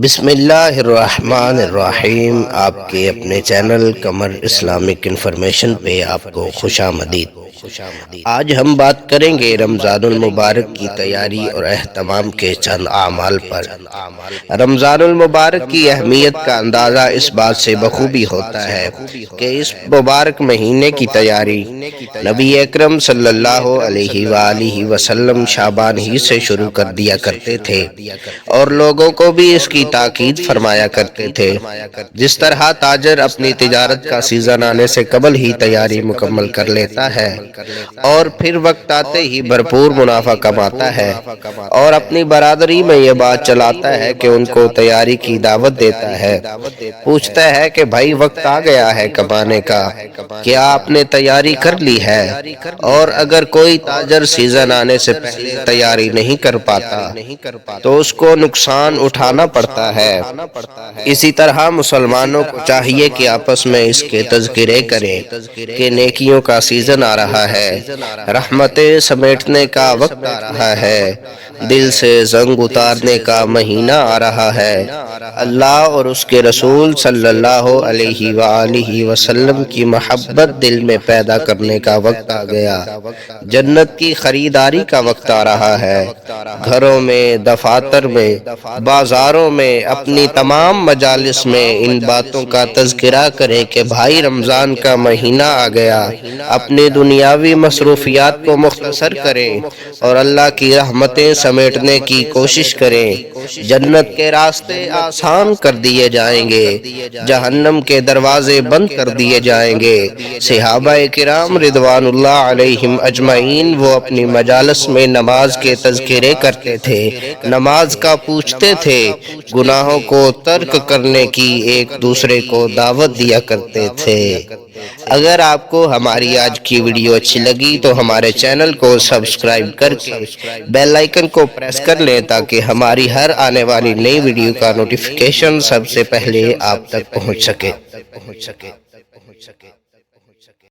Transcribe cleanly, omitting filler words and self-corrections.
بسم اللہ الرحمن الرحیم۔ آپ کے اپنے چینل قمر اسلامک انفارمیشن پہ آپ کو خوش آمدید۔ آج ہم بات کریں گے رمضان المبارک کی تیاری اور اہتمام کے چند اعمال پر۔ رمضان المبارک کی اہمیت کا اندازہ اس بات سے بخوبی ہوتا ہے کہ اس مبارک مہینے کی تیاری نبی اکرم صلی اللہ علیہ وآلہ وسلم شعبان ہی سے شروع کر دیا کرتے تھے اور لوگوں کو بھی اس کی تاکید فرمایا کرتے تھے۔ جس طرح تاجر اپنی تجارت کا سیزن آنے سے قبل ہی تیاری مکمل کر لیتا ہے اور پھر وقت آتے ہی بھرپور منافع کماتا ہے اور اپنی برادری میں یہ بات چلاتا ہے کہ ان کو تیاری کی دعوت دیتا ہے، پوچھتا ہے کہ بھائی وقت آ گیا ہے کمانے کا، کیا آپ نے تیاری کر لی ہے؟ اور اگر کوئی تاجر سیزن آنے سے پہلے تیاری نہیں کر پاتا تو اس کو نقصان اٹھانا پڑتا ہے۔ اسی طرح مسلمانوں کو چاہیے کہ آپس میں اس کے تذکرے کریں کہ نیکیوں کا سیزن آ رہا ہے، رحمتیں سمیٹنے کا وقت آ رہا ہے، دل سے زنگ اتارنے کا مہینہ آ رہا ہے، اللہ اور اس کے رسول صلی اللہ علیہ وآلہ وسلم کی محبت دل میں پیدا کرنے کا وقت آ گیا، جنت کی خریداری کا وقت آ رہا ہے۔ گھروں میں، دفاتر میں، بازاروں میں، اپنی تمام مجالس میں ان باتوں کا تذکرہ کریں کہ بھائی رمضان کا مہینہ آ گیا، اپنی دنیاوی مصروفیات کو مختصر کریں اور اللہ کی رحمتیں سمیٹنے کی کوشش کریں، جنت کے راستے آسان کر دیے جائیں گے، جہنم کے دروازے بند کر دیے جائیں گے۔ صحابہ کرام رضوان اللہ علیہم اجمعین وہ اپنی مجالس میں نماز کے تذکرے کرتے تھے، نماز کا پوچھتے تھے، گناہوں کو ترک کرنے کی ایک دوسرے کو دعوت دیا کرتے تھے۔ اگر آپ کو ہماری آج کی ویڈیو اچھی لگی تو ہمارے چینل کو سبسکرائب کر کے بیل آئیکن کو پریس کر لیں تاکہ ہماری ہر آنے والی نئی ویڈیو کا نوٹیفیکیشن سب سے پہلے آپ تک پہنچ سکے۔